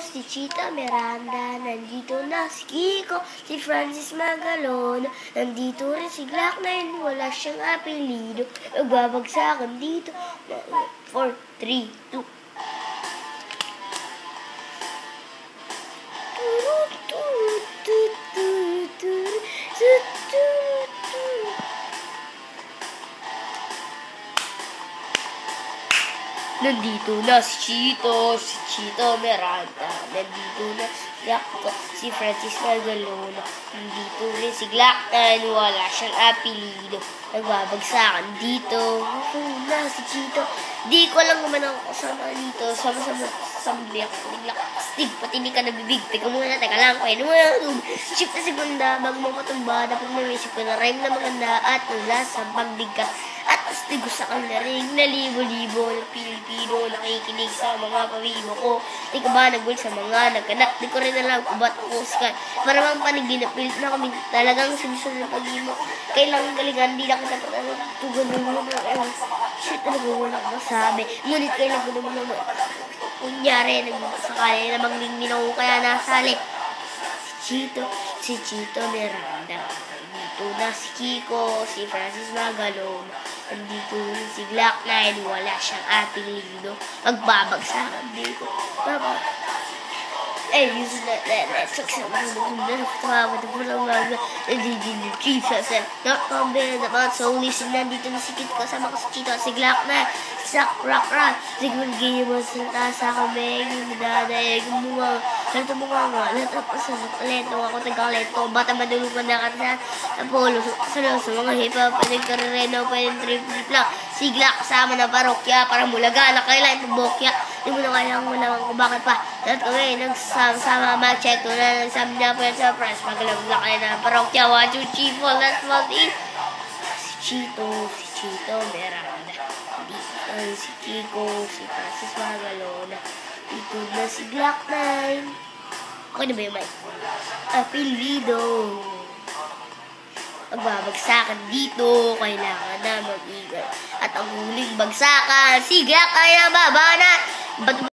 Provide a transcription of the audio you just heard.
si Chita Miranda, nandito na si Kiko, si Francis Magalona, nandito rin si Glock9, wala siyang apelido, nagbabagsakan dito, 4, 3, 2. Nandito na si Chito Miranda. Nandito na si Francis Magalona. Nandito rin si Glock9, wala siyang apelido. Nagbabagsakan dito. Nandito na si Chito. Di ko lang naman ang kasama dito. Sama-sama Stig, pati hindi ka nabibig. Teka muna, teka lang. Kaya naman, shift na segunda, bago mo patumba, dapat naisip ko na rhyme na maganda at wala sa pagdigkas. At astig sa kanila rin na libo-libo ng Pilipino nakikinig sa mga pawibo ko. Di ka ba nagul sa mga nagkanak? Di ko rin alam kung ba't ako sky. Para bang panaginapil na kami talagang sinusunod ng pag-imo. Kailangan galingan, di na kita tugan mo na shit, talaga wala akong masabi. Ngunit kailangan ko naman kunyari, nagsakali namang minaw kaya nasali. Si Chito Miranda. Nandito na si Kiko, si Francis Magalona. Nandito si Glock9, wala siyang apelido. Magbabagsakan dito. Use that success not combined about so listen nandito na si Kit kasama ko si Chito si Glock9 sak rock siguro ganyan mo sa kami madadaig mga ganito mga lahat ako sa lento ako tagalento bata madulugan na kasi Apollo sa mga hip-hop pwedeng karireno pwedeng trip lang si Glock kasama na parokya para mulaga na kailan bokya hindi mo na kailangan mo naman kung bakit pa lahat kami nagsama mag-check to na nagsama niya po yan sa press paglalagla kayo na parokya wachu chifo last month si Chito Miranda dito si Kiko si Francis Magalona dito na si Glock9 okay na ba yung mic? Apelido magbabagsakan dito kailangan na mag-ingat at ang huling bagsakan si Glock9 ang baba na